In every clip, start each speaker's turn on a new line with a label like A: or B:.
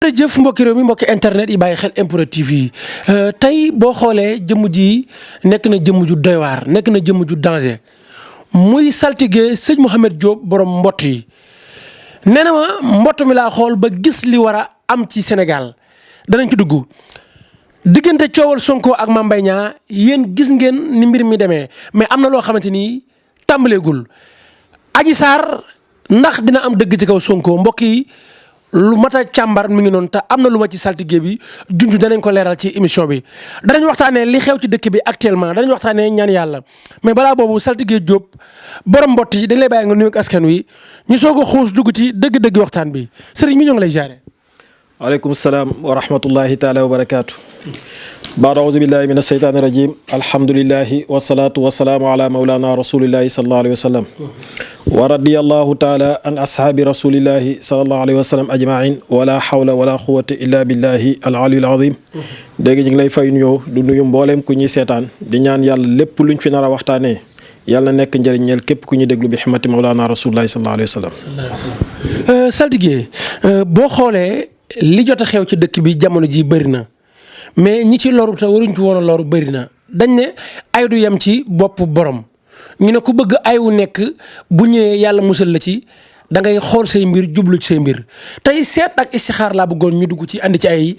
A: jërëjëf mbokki réew mi mbokki internet yi bàyyi xel MPROD TV tey boo xoolee jëmm ji nekk na jëmm ju doy waar nekk na jëmm ju danger muy saltige sëñ Mouhamed Diop borom mbott yi nee na ma mbott mi laa xool ba gis li war a am ci Sénégal danañ ci dugg diggante coowal Sonko ak Mame Mbaye Niang yéen gis ngeen ni mbir mi demee mais am na loo xamante ni tàmbaleegul Adji Sarr ndax dina am dëgg ci kaw Sonko mbokk yi lu mat a càmbar mi ngi noonu te am na lu ma ci saltige bi junj danañ ko leeral ci émission bi danañ waxtaanee li xew ci dëkk bi actuellement danañ waxtaanee ñaan yàlla mais balaa boobu saltige Diop borom mbott yi dañ lay bàyyi nga nuyu ak askan wi ñu soog a xuus dugg ci dëgg-dëgg waxtaan bi sëriñ mi ñoo ngi lay jaare.
B: waaleykum salaam wa rahmatullahi taala wa barakaatu. baad auzu billahi min asheytaani rajim alhamdulilahi wasalaatu wasalaamu ala maulana rasulillahi salallahu alayhi wa sallam wa radiyallahu taala an ashaabi rasulillahi salallahu alayhi wa sallam ajmain wala hawla wala quwata illa billahi al aliyul azim dégg ñu ngi lay fay nuyoo du nuyu mbooleem ku ñuy seetaan di ñaan yàlla lépp luñ fi nar a waxtaanee yàlla na nekk njëriñ ñeel képp ku ñuy déglu bi ximati maulana rasulillahi salallahu alayhi wa sallam.
A: saltige boo xoolee li jot a xew ci dëkk bi jamono ji bëri na mais ñi ci loru te waruñ ci woon a loru bëri na dañ ne ay du yem ci bopp borom ñu ne ku bëgg ay wu nekk bu ñëwee yàlla musal la ci da ngay xool say mbir jublu ci say mbir tey seet ak istixaar laa bëggoon ñu dugg ci andi ci ay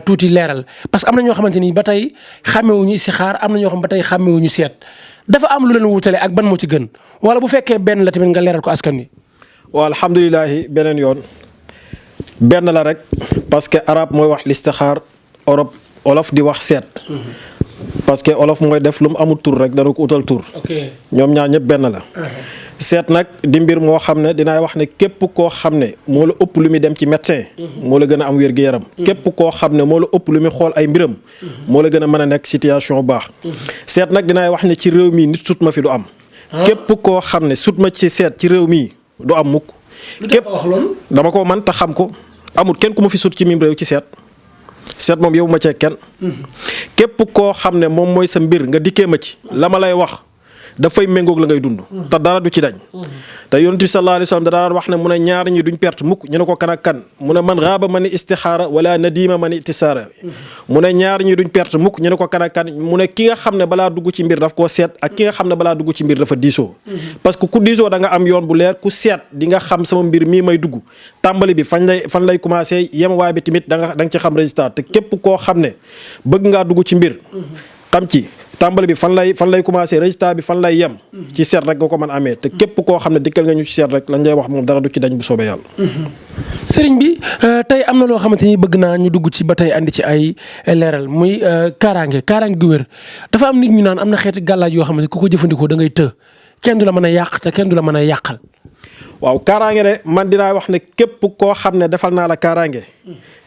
A: tuuti leeral parce que am na ñoo xamante ni ba tey xàmmewuñu istixaar am na ñoo xam ba tey xàmmewuñu seet dafa am lu leen wutale ak ban moo ci gën wala bu fekkee benn la tamit nga leeral ko askan wi.
B: waaw alhamdulilahi beneen yoon benn la rek parce que arab mooy wax listixaar olof di wax seet. parce que olof mooy def lu mu amul tur rek dana ko utal tur. ñoom ñaar ñëpp benn la. seet nag di mbir moo xam ne dinaay wax ne képp koo xam ne moo la ëpp lu muy dem ci médecin. moo la gën a am wér-gu-yaram. képp koo xam ne moo la ëpp lu muy xool ay mbiram. moo la gën a mën a nekk situation bu baax. seet nag dinaay wax ne ci réew mii nit sut ma fi du am. képp koo xam ne sut ma ci seet ci réew mii du am mukk. képp dama ko man te xam ko amul kenn ku ma fi sut ci mim réew ci seet. seet moom yow ma cee kenn. képp koo xam ne moom mooy sa mbir nga dikkee ma ci la ma lay wax dafay méngoog la ngay dund. te dara du ci dañ. te yonent bi sallallahu alayhi wa sallam da daan wax ne mu ne ñaar ñi duñ perte mukk ñu ne ko kan ak kan mu ne man raaba ma ni istixaara wala nadima ma ni itisaara mu ne ñaar ñi duñ perte mukk ñu ne ko kan ak kan mu ne ki nga xam ne balaa dugg ci mbir daf koo seet ak ki nga xam ne balaa dugg ci mbir dafa diisoo. parce que ku diisoo da nga am yoon bu leer ku seet di nga xam sama mbir mii may dugg tàmbali bi fan lay commencé yem waay bi tamit da nga ci xam résultat te képp koo xam ne bëgg ngaa dugg ci mbir xam ci. tàmbali bi fan lay commencé résultat bi fan lay yem. ci seet rek nga ko mën amee te képp koo xam ne dikkal nga ñu ci seet rek lañ lay wax moom dara du ci dañ bu soobee yàlla.
A: sëriñ bi tey am na loo xamante ni bëgg naa ñu dugg ci ba tey andi ci ay leeral muy kaaraange gu wér dafa am nit ñu naan am na xeeti gàllaaj yoo xamante ku ko jëfandikoo da ngay të kenn du la mën a yàq te kenn du la mën a yàqal.
B: waaw kaaraange de man dinaa wax ne képp koo xam ne defal naa la kaaraange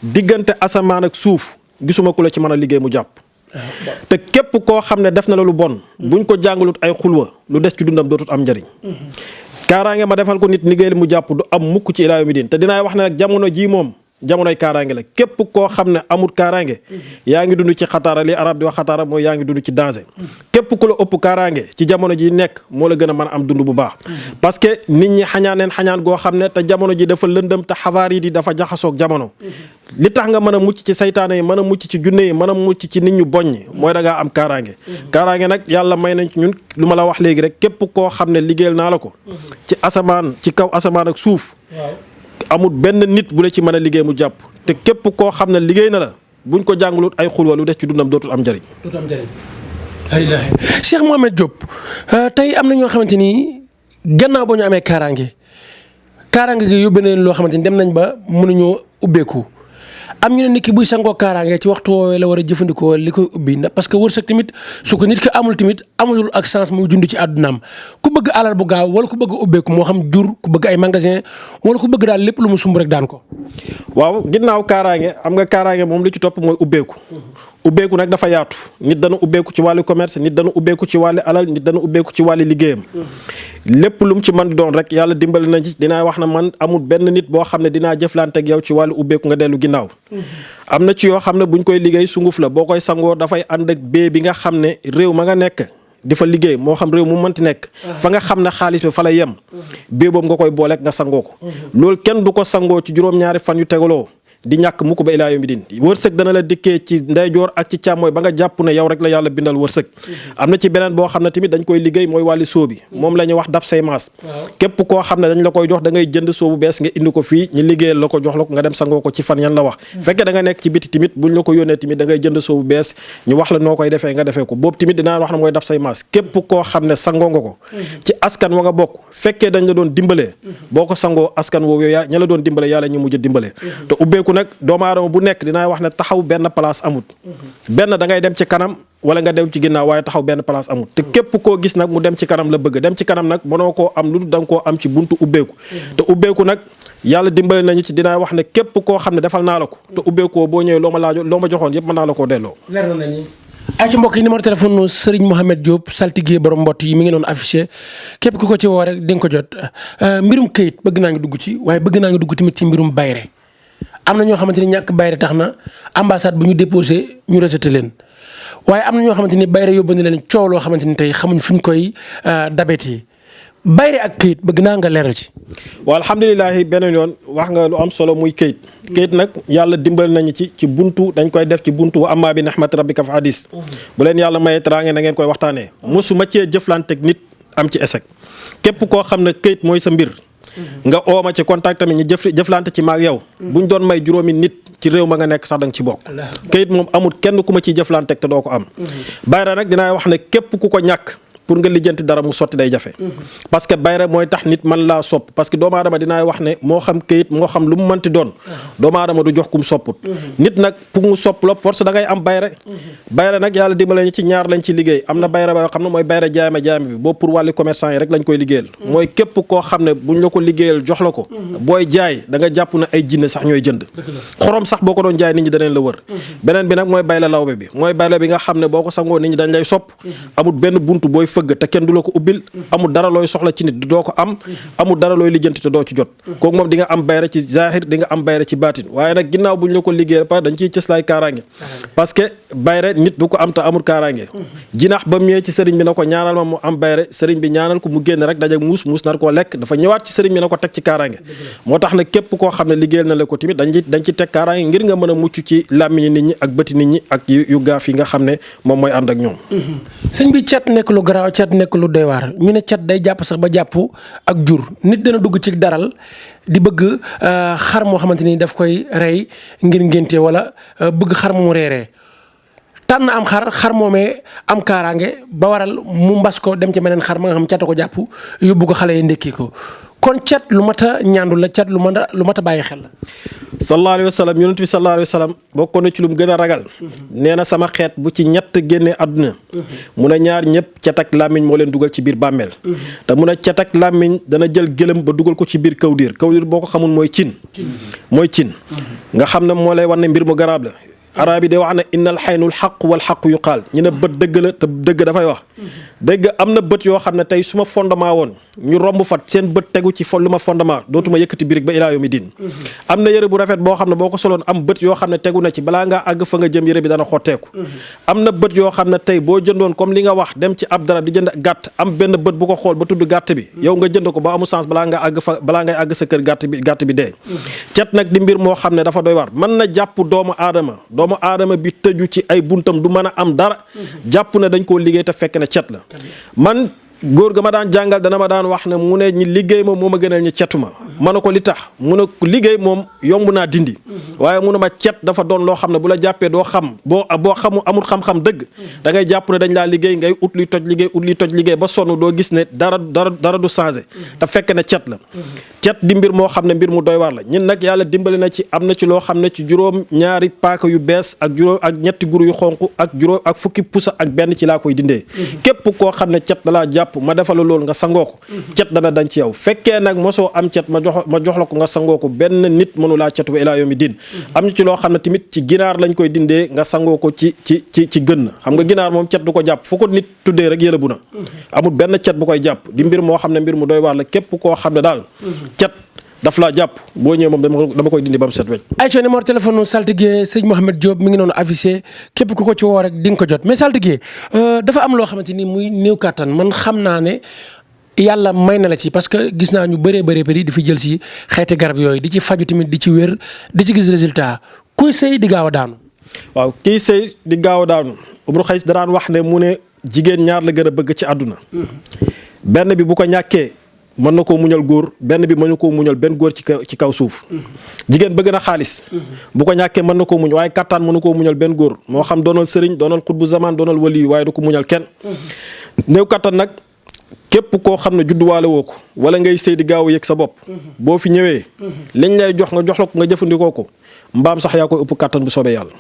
B: diggante asamaan ak suuf gisuma ku la ci mën a liggéey mu jàpp. te képp koo xam ne def na la lu bon buñ ko jàngalut ay xulwa lu des ci dundam dootut am njëriñ. kaaraange ma defal ko nit liggéey mu jàpp du am mukk ci ilaa yawmi diin te dinaay wax ne nag jamono jii moom jamonoy kaaraange la képp koo xam ne amut kaaraange yaa ngi dund ci xataara li arab di wax xataara mooy yaa ngi dund ci danger. képp ku la ëpp kaaraange ci jamono ji nekk moo la gën a mën a am dund bu baax. parce que nit ñi xañaaneen xañaan goo xam ne te jamono ji dafa lëndëm te xabaar yi dafa jaxasoog jamono. li tax nga mën a mucc ci saytaane yi mën a mucc ci junne yi mën a mucc ci nit ñu boñ ñi mooy da ngaa am kaaraange. kaaraange nag yàlla may nañ ci ñun lu ma la wax léegi rek képp koo xam ne liggéeyal naa la ko. ci asamaan ci kaw asamaan ak suuf. amul benn nit bu la ci mën a liggéey mu jàpp te képp koo xam ne liggéey na la buñ ko jàngalut ay xulwa lu des ci dundam dootul am njëriñ.
A: dootul am njëriñ. alhamdulilah Cheikh Mouhamed Diop tey am na ñoo xamante ni gannaaw ba ñu amee kaaraange gi yóbbee na leen loo xamante ni dem nañ ba mënuñoo ubbeeku am ñu ne nit ki buy sangoo kaaraange ci waxtu woowee la war a jëfandikoo li koy ubbi parce que wërsëg tamit su ko nit ki amul tamit amatul ak chance muy dund ci àddunaam ku bëgg alal bu gaaw wala ku bëgg ubbeeku moo xam jur ku bëgg ay magasin wala ku bëgg daal lépp lu mu sumb rek daan ko.
B: waaw ginnaaw kaaraange am nga kaaraange moom li ci topp mooy ubbeeku. ubbeeku nag dafa yaatu nit dana ubbeeku ci wàllu commerce nit dana ubbeeku ci wàllu alal nit dana ubbeeku ci wàllu liggéeyam. lépp lu mu ci mën di doon rek yàlla dimbali nañ ci dinaa wax na man amul benn nit boo xam ne dinaa jëflante ak yow ci wàllu ubbeeku nga dellu ginnaaw. am na ci yoo xam ne buñ koy liggéey sunguf la boo koy sangoo dafay ànd ak bee bi nga xam ne réew ma nga nekk di fa liggéey moo xam réew mu mënti nekk. fa nga xam ne xaalis bi fa la yem. bee boobu nga koy booleeg nga sangoo ko. loolu kenn du ko sangoo ci juróom-ñaari fan yu tegaloo di ñàkk mu ko ba ilaa yawmi din wërsëg dana la dikkee ci ndeyjoor ak ci càmmooy ba nga jàpp ne yow rek la yàlla bindal wërsëg am na ci beneen boo xam ne tamit dañ koy liggéey mooy wàlli soo bi moom la ñuy wax dab say maas képp koo xam ne dañ la koy jox da ngay jënd soo bu bees nga indi ko fii ñu liggéeyal la ko jox la ko nga dem sangoo ko ci fan yan la wax fekkee da nga nekk ci biti tamit buñ la ko yónnee tamit da ngay jënd soo bu bees ñu wax la noo koy defee nga defee ko boobu tamit dinaa wax na mooy dab say maas képp koo xam ne sangoo nga ko ci askan wa nga bokk fekkee dañ la doon dimbalee boo ko sangoo askan woowu yow yaa ña la doon dimbale yàlla ñu mujj dimbalee te ubbeeku nag doomu aadama bu nekk dinaa wax ne taxaw benn place amut benn da ngay dem ci kanam wala nga dem ci ginnaaw waaye taxaw benn place amut te képp koo gis nag mu dem ci kanam la bëgg dem ci kanam nag mënoo koo am lu dul da nga koo am ci buntu ubbeeku te ubbeeku nag yàlla dimbale nañu ci dinaa wax ne képp koo xam ne defal naa la ko te ubbeekoo boo ñëwee loo ma joxoon yëpp mën naa la koo delloo.
A: leer na nañu. ay ci mbokk yi numéro téléphone Serigne Mohamed Diop saltigué borom mbott yi mi ngi doon affiché képp ku ko ci woo rek di nga ko jot mbirum këyit bëgg naa ngi dugg ci waaye bëgg naa ngi dugg tamit ci mbirum bayre am na ñoo xamante ni ñàkk bayre tax na ambassade bu ñu déposé ñu rejeté leen waaye am na ñoo xamante ni bayre yóbbandi leen coow loo xamante ni tey xamuñ fu ñu koy dabetee bayre ak këyit bëgg naa nga leeral ci.
B: waaw alhamdulilah beneen yoon wax nga lu am solo muy këyit këyit nag yàlla dimbal nañu ci buntu dañ koy def ci buntu wa amma bi nihmati rabbika fa hadis bu leen yàlla mayee teraange na ngeen koy waxtaanee mosuma cee jëflanteeg nit am ci échec képp koo xam ne këyit mooy sa mbir nga ooma ci contact tamit ñu jëflante ci maag yow buñ doon may juróomi nit ci réew ma nga nekk sax da nga ci bokk këyit moom amul kenn ku ma ciy jëflanteeg te doo ko am bayra nag dinaa wax ne képp ku ko ñàkk pour nga lijjanti dara mu sotti day jafe parce que bayra mooy tax nit man laa sopp parce que doomu aadama dinaay wax ne moo xam këyit moo xam lu mu mënti doon doomu aadama du jox kum sopput nit nag pour mu sopp la force da ngay am bayra bayra nag yàlla dimbale ñu ci ñaar lañ ci liggéey am na bayra ba yoo xam ne mooy bayra jaayma bi boobu pour wàlli commerçant yi rek lañ koy liggéeyal mooy képp koo xam ne buñ la ko liggéeyal jox la ko booy jaay da nga jàpp ne ay jinne sax ñooy jënd xorom sax boo ko doon jaay nit ñi daneen la wër beneen bi nag mooy bayla lawbe bi mooy bayla bi nga xam ne boo ko sangoo nit ñi dañ lay sopp amul benn buntu booy fëgg te kenn du la ko ubbil amul dara looy soxla ci nit doo ko am amul dara looy lijjanti te doo ci jot kooku moom di nga am bayra ci zahir di nga am bayra ci baatin waaye nag ginnaaw bu ñu la ko liggéeyal par dañ ciy cëslaay kaaraange parce que bayra nit du ko am te amul kaaraange jinax ba mu ñëwee ci sëriñ bi na ko ñaanal ma mu am bayra sëriñ bi ñaanal ko mu génn rek daje muus nar koo lekk dafa ñëwaat ci sëriñ bi na ko teg ci kaaraange moo tax ne képp koo xam ne liggéeyal na la ko tamit dañ ci teg kaaraange ngir nga mën a mucc ci làmmiñi nit ñi ak bëti nit ñi ak yu gaaf yi nga xam ne moom mooy ànd ak ñoom
A: sëñ bi cat nekk lu garaaw cat nekk lu doy waar ñu ne cat day jàpp sax ba jàpp ak jur nit dana dugg ci daral di bëgg xar moo xamante ni daf koy rey ngir ngénte wala bëgg xar mu reeree tànn am xar moomee am kaaraange ba waral mu mbas ko dem ci meneen xar ma nga xam cata ko jàpp yóbbu ko xale yi ndekki ko kon cat lu mat a ñaandu la cat lu mat a bàyyi xel la.
B: sallallahu alayhi wa sallam yonent bi sallallahu alayhi wa sallam bokkoon na ci lu mu gën a ragal nee na sama xeet bu ci ñett génnee àdduna mun a ñaar ñëpp cat ak làmmiñ moo leen dugal ci biir bàmmeel te mun a cat ak làmmiñ dana jël gëlëm ba dugal ko ci biir kawdiir boo ko xamul mooy cin nga xam ne moo lay wan ne mbir mu garaab la arab yi de wax na innal xaynul xaq wal xaq yu qaal ñu ne bët dëgg la te dëgg dafay wax dëgg am na bët yoo xam ne tey su ma fondement woon ñu romb fat seen bët tegu ci lu ma fondement dootuma yëkkati birig ba ilaa yawmi diin am na yëre bu rafet boo xam ne boo ko soloon am bët yoo xam ne tegu na ci balaa ngaa àgg fa nga jëm yëre bi dana xotteeku am na bët yoo xam ne tey boo jëndoon comme li nga wax dem ci ab dara di jënd gàtt am benn bët bu ko xool ba tudd gàtt bi yow nga jënd ko ba amu sens balaa ngay àgg sa kër gàtt bi dee cet nag di mbir moo xam ne dafa doy war mën na jàpp doomu aadama bi tëju ci ay buntam du mën a am dara jàpp ne dañ koo liggéey te fekk ne cet la man góor ga ma daan jàngal dana ma daan wax ne mu ne ñi liggéey moom moo ma gënal ñi cetuma ma ne ko li tax mu ne liggéey moom yomb naa dindi waaye mu ne ma cet dafa doon loo xam ne bu la jàppee doo xam boo xamu amul xam-xam dëgg da ngay jàpp ne dañ laa liggéey ngay ut luy toj liggéey ba sonn doo gis ne dara du changé te fekk ne cet la cet di mbir moo xam ne mbir mu doy waar la ñun nag yàlla dimbali na ci am na ci loo xam ne ci juróom ñaari paaka yu bees ak ñetti guru yu xonq ak fukki pusa ak benn ci laa koy dindee képp koo xam ne cet dalaa jàpp ma defal loolu nga sangoo ko cet dana dañ ci yow fekkee nag mosoo am cet ma jox la ko nga sangoo ko benn nit mënu laa cet ba ilaa yawmi diin am na ci loo xam ne tamit ci ginaar lañ koy dindee nga sangoo ko ci gën xam nga ginaar moom cet du ko jàpp fu ko nit tuddee rek yëlëbu na amul benn cet bu koy jàpp di mbir moo xam ne mbir mu doy waar la képp koo xam ne daal cet daf laa jàpp boo ñëwee moom dama koy dindi ba mu set wecc.
A: ayca numéro téléphone saltigué sëñ Mohamed Diop mi ngi noonu affiché képp ku ko ci woo rek di nga ko jot mais saltigué dafa am loo xamante ni muy néew kàttan man xam naa ne yàlla may na la ci parce que gis naa ñu bëree bëri di fi jël si xeeti garab yooyu di ci faju tamit di ci wér di ci gis résultat kuy sëy di gaaw a daanu.
B: waaw kii sëy di gaaw a daanu Ibnu Xays daraan wax ne mu ne jigéen ñaar la gën a bëgg ci àdduna. benn bi bu ko ñàkkee mën na koo muñal góor benn bi mën na koo muñal benn góor ci kaw suuf. jigéen bëgg na xaalis. bu ko ñàkkee mën na koo muñ waaye kattan mën na koo muñal benn góor moo xam doonal sëriñ doonal xutbu zaman doonal wali waaye du ko muñal kenn. néew kattan nag képp koo xam ne judduwaale woo ko wala ngay sëy di gaaw a yëg sa bopp. boo fi ñëwee. liñ lay jox nga jox la ko nga jëfandikoo ko mbaam sax yaa koy ëpp kattan bu soobee yàlla.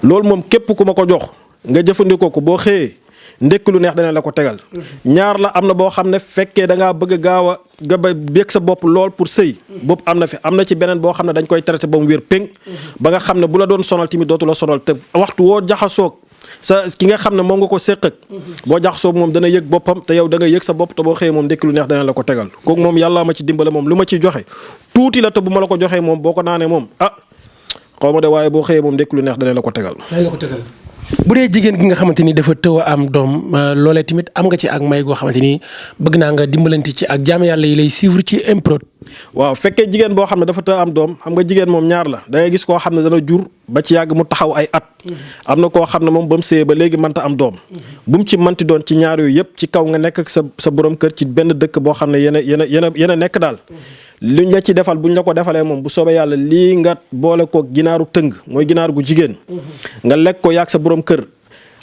B: loolu moom képp ku ma ko jox nga jëfandikoo ko boo xëyee. ndekk lu neex dana la ko tegal ñaar la am na boo xam ne fekkee da ngaa bëgg a gaaw a nga ba yëg sa bopp lool pour sëy bopp am na fi am na ci beneen boo xam ne dañ koy traité ba mu wér péng ba nga xam ne bu la doon sonal tamit dootu la sonal te waxtu woo jaxasoog sa ki nga xam ne moom nga ko séq ak boo jaxasoog moom dana yëg boppam te yow da nga yëg sa bopp te boo xëyee moom ndekk lu neex dana la ko tegal kooku moom yàlla ma ci dimbale moom lu ma ciy joxe tuuti la te bu ma la ko joxee moom boo ko naanee moom xaw ma de waaye boo xëyee moom ndekk lu neex dana la ko tegal.
A: bu dee jigéen gi nga xamante ni dafa tëw a am doom loolee tamit am nga ci ak may goo xamante ni bëgg naa nga dimbalanti ci ak jaam yàlla yi lay suivre ci MPROD.
B: waaw fekkee jigéen boo xam ne dafa tëw am doom xam nga jigéen moom ñaar la da ngay gis koo xam ne dana jur ba ci yàgg mu taxaw ay at. am na koo xam ne moom ba mu sëyee ba léegi mënta am doom. bu mu ci mënti doon ci ñaar yooyu yëpp ci kaw nga nekk ak sa borom kër ci benn dëkk boo xam ne yéen a nekk daal. luñ la ci defal buñ la ko defalee moom bu soobee yàlla lii nga boole ko ginaaru tëng mooy ginaar gu jigéen. nga lekk ko yàgg sa borom kër.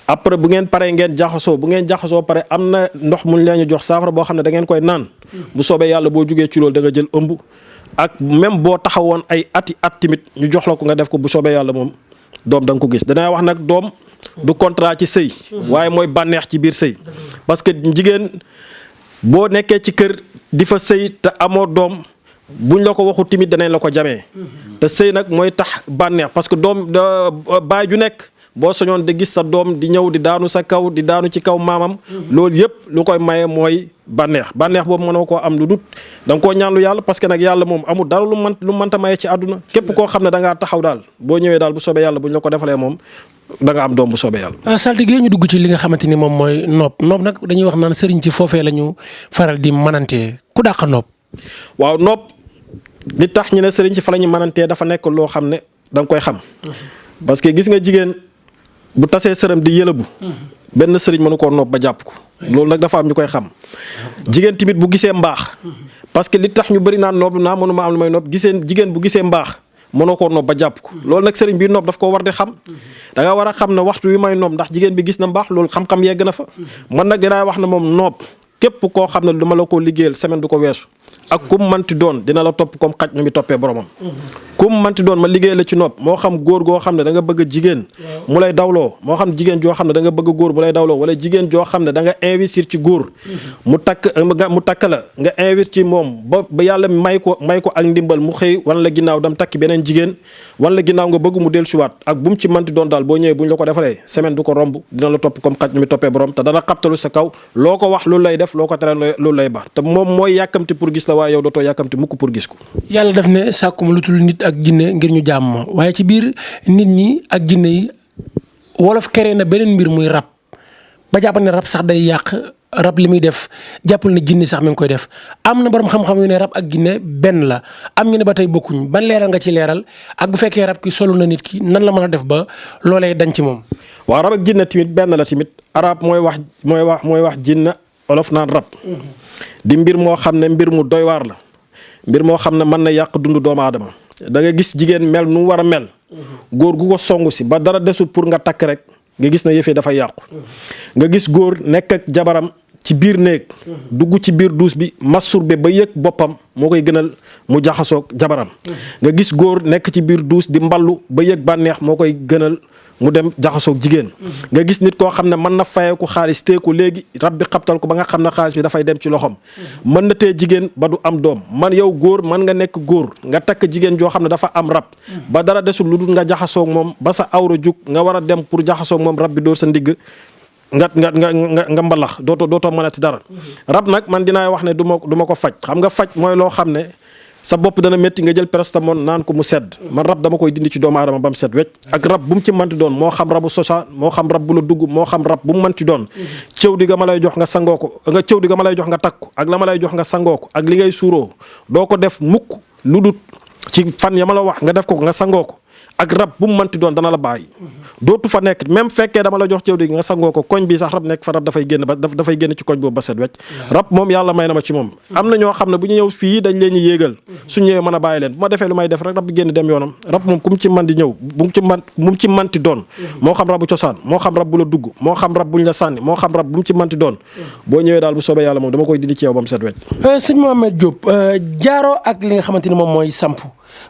B: après bu ngeen paree ngeen jaxasoo bu ngeen jaxasoo pare am na ndox muñ leen jox saafara boo xam ne da ngeen koy naan. bu soobee yàlla boo jugee ci loolu da nga jël ëmb. ak même boo taxawoon ay ati at tamit ñu jox la ko nga def ko bu soobee yàlla moom doom da nga ko gis danaa wax nag doom du contrat ci sëy. waaye mooy bànneex ci biir sëy. parce que jigéen boo nekkee ci kër di fa sëy te amoo doom. buñ la ko waxu timit danañ la ko jamee te sëy nag mooy tax bànneex parce que doom baay ju nekk boo soñoon di gis sa doom di ñëw di daanu sa kaw di daanu ci kaw maamam loolu yëpp lu koy maye mooy bànneex boobu mënoo koo am lu dut da nga koo ñaanlu yàlla parce que nag yàlla moom amul dara lu mënta maye ci àdduna képp koo xam ne da ngaa taxaw daal boo ñëwee daal bu soobee yàlla buñ la ko defalee moom da nga am doom bu soobee yàlla. saltige ñu dugg ci li nga xamante ni moom mooy nopp nag dañuy wax naan sëriñ ci foofee la ñu faral di manantee ku dàq nopp. waaw nopp li tax ñu ne sëriñ si fa la ñu mënantee dafa nekk loo xam ne da nga koy xam. parce que gis nga jigéen bu tasee sërëm di yëlëbu. benn sëriñ mënu koo nopp ba jàpp ko. loolu nag dafa am ñu koy xam. jigéen tamit bu gisee mbaax. parce que li tax ñu bëri naan nopp naa mënuma am lu may nopp jigéen bu gisee mbaax mënoo koo nopp ba jàpp ko. loolu nag sëriñ bi nopp daf ko war di xam. da nga war a xam ne waxtu wi may nopp ndax jigéen bi gis na mbaax loolu xam-xam yegg na fa. man nag dinaa wax ne moom nopp képp koo xam ne dama la ko liggéeyal semaine du ko weesu. ak kum manti doon dina la topp comme xaj nu mi toppee boromam. kum manti doon ma liggéey la ci nopp moo xam góor goo xam ne da nga bëgg jigéen mu lay dawloo moo xam jigéen joo xam ne da nga bëgg góor mu lay dawloo wala jigéen joo xam ne da nga investir ci góor mu takk la nga investir ci moom ba yàlla may ko ak ndimbal mu xëy wan la ginnaaw dam takki beneen jigéen wan la ginnaaw nga bëgg mu dellusiwaat ak bu mu ci manti doon daal boo ñëwee bu ñu la ko defalee semaine du ko romb dina la topp comme xaj nu mi toppee borom te dana xabtalu sa kaw loo ko wax loolu lay def loo ko tere loolu lay baax te moom mooy yàkkamti pour gis la waaye yow dootoo yàkkamti mukk pour gis ko.
A: yàlla def ne sàkkuma lu tul nit ak jinne ngir ñu jàmm ma waaye ci biir nit ñi ak jinne yi wolof keree na beneen mbir muy rab ba jàpp ne rab sax day yàq rab li muy def jàppal ne jinne sax mi ngi koy def am na borom xam-xam yu ne rab ak jinne benn la am ñu ne ba tey bokkuñ ban leeral nga ci leeral ak bu fekkee rab ki solu na nit ki nan la mën a def ba loolee dañ ci moom.
B: waaw rab ak jinne tamit benn la tamit arab mooy wax jinne olof naan rab. di mbir moo xam ne mbir mu doy waar la mbir moo xam ne mën na yàq dundu doomu aadama da nga gis jigéen mel nu mu war a mel. góor gu ko songu si ba dara desul pour nga takk rek nga gis na yëfee dafa yàqu. nga gis góor nekk ak jabaram ci biir néeg. dugg ci biir duus bi masturbé ba yëg boppam moo koy gënal mu jaxasoog jabaram. nga gis góor nekk ci biir duus di mballu ba yëg bànneex moo koy gënal mu dem jaxasoog jigéen. nga gis nit koo xam ne mën na fayeeku xaalis teeku léegi rab bi xabtal ko ba nga xam ne xaalis bi dafay dem ci loxoom. mën na tee jigéen ba du am doom man yow góor man nga nekk góor nga takk jigéen joo xam ne dafa am rab. ba dara desul lu dul nga jaxasoog moom ba sa awra jug nga war a dem pour jaxasoog moom rab bi dóor sa ndigg nga mbalax dootoo mënati dara. rab nag man dinaa wax ne du ma ko faj xam nga faj mooy loo xam ne sa bopp dana métti nga jël paracetamol naan ko mu sedd man rab dama koy dindi ci doomu aadama ba mu set wecc ak rab bu mu ci manti doon moo xam rabu sosa moo xam rab bu la dugg moo xam rab bu mu manti doon cëw di ga ma lay jox nga sangoo ko nga cëw di ga ma lay jox nga takk ko ak la ma lay jox nga sangoo ko ak li ngay suuroo doo ko def mukk lu dut ci fan ya ma la wax nga def ko nga sangoo ko ak rab bu mu manti doon dana la bàyyi dootu fa nekk même fekkee dama la jox cëw di nga sangoo ko koñ bi sax rab nekk fa rab dafay génn dafay génn ci koñ boobu ba set wecc rab moom yàlla may na ma ci moom am na ñoo xam ne bu ñu ñëw fii dañ leen ñu yéegal su ñëwee mën a bàyyi leen bu ma defee lu may def rek rab bi génn dem yoonam rab moom ku mu ci man di ñëw bu mu ci manti doon moo xam rabu cosaan moo xam rab bu la dugg moo xam rab buñ la sànni moo xam rab bu mu ci manti doon boo ñëwee daal bu soobee yàlla moom dama koy dindi ci yow ba mu set wecc
A: sëñ Mohamed Diop jaaro ak li nga xamante ni moom mooy samp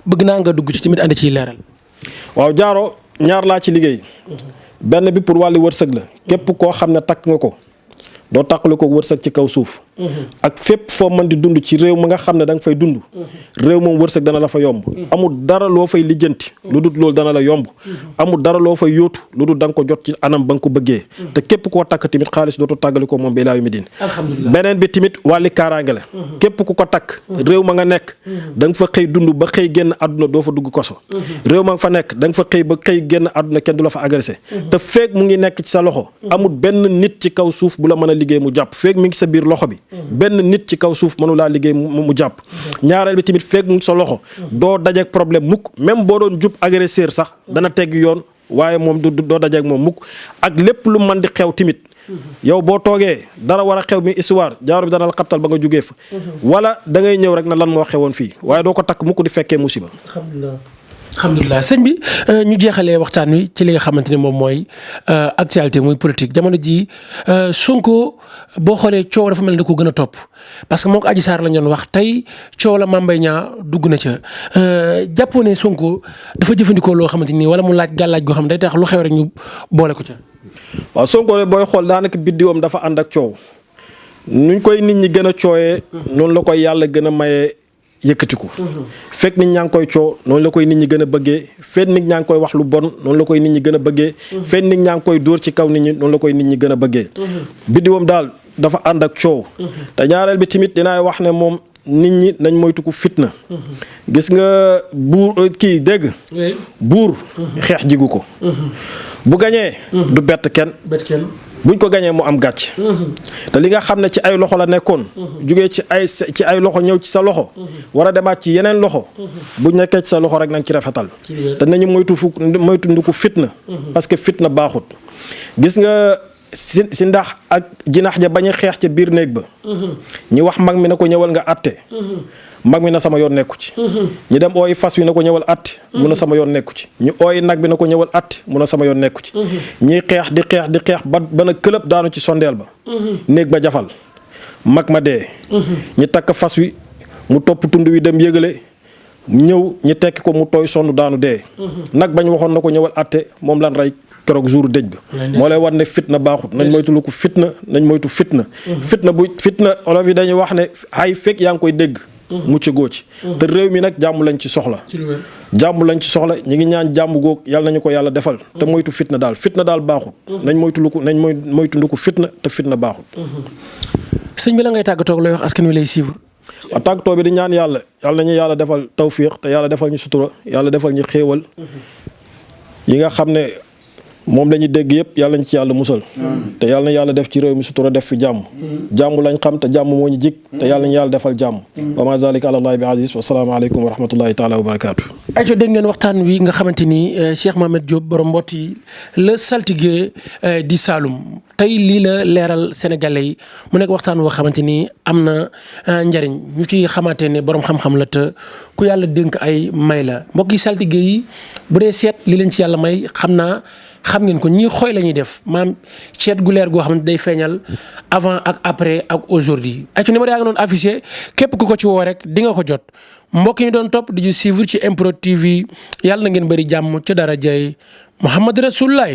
A: bëgg naa nga dugg ci tamit andi ciy leeral.
B: waaw jaaro ñaar laa ci liggéey benn bi pour wàllu wërsëg la képp koo xam ne takk nga ko doo tàqale ko wërsëg ci kaw suuf ak fépp foo mën di dund ci réew mi nga xam ne da nga fay dund réew moom wërsëg dana la fa yomb amul dara loo fay lijjanti lu dul loolu dana la yomb amul dara loo fay yóotu lu dul da nga ko jot ci anam ba nga ko bëggee te képp koo takk tamit xaalis dootu tàggali ko moom bi ilaa yawmi diin beneen bi tamit wàlli kaaraange la képp ku ko takk réew ma nga nekk da nga fa xëy dund ba xëy génn àdduna doo fa dugg koso réew ma nga fa nekk da nga fa xëy ba xëy génn àdduna kenn du la fa agressé te feeg mu ngi nekk ci sa loxo amul benn nit ci kaw suuf bu la mën a liggéey mu jàpp feeg mi ngi sa biir loxo bi benn nit ci kaw suuf mënu laa liggéey mu jàpp ñaareel bi tamit feeg mu ngi sa loxo doo dajeek problème mukk même boo doon jub agresseur sax dana tegg yoon waaye moom doo dajeek moom mukk ak lépp lu mën di xew tamit yow boo toogee dara war a xew mi histoire jaaro bi dana la xabtal ba nga jógee fa wala da ngay ñëw rek na lan moo xewoon fii waaye doo ko takk mukk di fekkee musiba.
A: alhamdulilah sëñ bi ñu jeexalee waxtaan wi ci li nga xamante ne moom mooy actualité muy politique jamono ji Sonko boo xoolee coow dafa mel ne da ko gën a topp parce que moo ko Adji Sarr la ñu doon wax tey coow la Mame Mbaye Niang dugg na ca jàppoo ne Sonko dafa jëfandikoo loo xamante ni wala mu laaj gàllaaj goo xam ne day tax lu xew rek ñu boole ko ca.
B: waaw Sonko booy xool daanaka biddiwam dafa ànd ak coow nuñ koy nit ñi gën a cooyee noonu la koy yàlla gën a mayee yëkkatiku fekk nit ñaa ngi koy coow noonu la koy nit ñi gën a bëggee fekk nit ñaa ngi koy wax lu bon noonu la koy nit ñi gën a bëggee fekk nit ñaa ngi koy dóor ci kaw nit ñi noonu la koy nit ñi gën a bëggee biddiwam daal dafa ànd ak coow te ñaareel bi tamit dinaay wax ne moom nit ñi nañ moytu ko fitna gis nga buur kii dégg buur xeex jigu ko bu gañee du bett kenn buñ ko gañee mu am gàcc te li nga xam ne ci ay loxo la nekkoon jugee ci ay loxo ñëw ci sa loxo war a demaat ci yeneen loxo buñ nekkee ci sa loxo rek nañ ci rafetal te nañu moytu ndu ko fitna parce que fitna baaxut gis nga si ndax ak jinax ja bañ a xeex ca biir néeg ba ñi wax mag mi na ko ñëwal nga atte mag mi na sama yoon nekku ci ñi dem ooyi fas wi na ko ñëwal at mun na sama yoon nekku ci ñu ooyi nag bi na ko ñëwal at mun na sama yoon nekku ci ñiy xeex di xeex ba na këlëb daanu ci sondeel ba néeg ba jafal mag ma dee ñi takk fas wi mu topp tund wi dem yëgale ñëw ñi tekki ko mu tooy sonn daanu dee nag bañ waxoon na ko ñëwal atte moom lan rey keroog jour dëj ba moo lay war ne fitna baaxut nañ moytu lu ko fitna nañ moytu fitna fitna olof yi dañuy wax ne ay fekk yaa ngi koy dégg mucc goo ci te réew mi nag jàmm lañ ci soxla ñi ngi ñaan jàmm góog yàlla nañu ko yàlla defal te moytu fitna daal baaxut nañ moytu ndu ko fitna te fitna baaxut
A: sëñ bi la ngay tàggatoo looy wax askan wi lay suivre.
B: waaw tàggatoo bi di ñaan yàlla nañu yàlla defal tawfiq te yàlla defal ñu sutura yàlla defal ñu xéewal yi nga xam ne moom la ñuy dégg yëpp yàlla ñu ci yàlla musal te yàlla na yàlla def ci réew mi sutura def fi jàmm lañ xam te jàmm moo ñu jig te yàlla ñu yàlla defal jàmm wa ma zalika ala allahi bi aziz wa salaamu aleykum wa rahmatullahi taala wa barakaatu.
A: ayco dégg ngeen waxtaan wi nga xamante ni Cheikh Mohamed Diop borom Mbotti la saltige di Saloum tey lii la leeral sénégalais yi mu nekk waxtaan woo xamante ni am na njariñ ñu ci xamante ne borom xam-xam la te ku yàlla dénk ay may la mbokk yi saltige yi bu dee seet li leen ci yàlla may xam ngeen ko ñii xooy la ñuy def maam ceet gu leer goo xam ne day feeñal avant ak après ak aujourd'hui ayco numéro yaa nga doon affiché képp ku ko ci woo rek di nga ko jot mbokk yi doon topp di ñu suivre ci MPROD TV yàlla na ngeen bëri jàmm ci dara jay Muhammad Rasulullah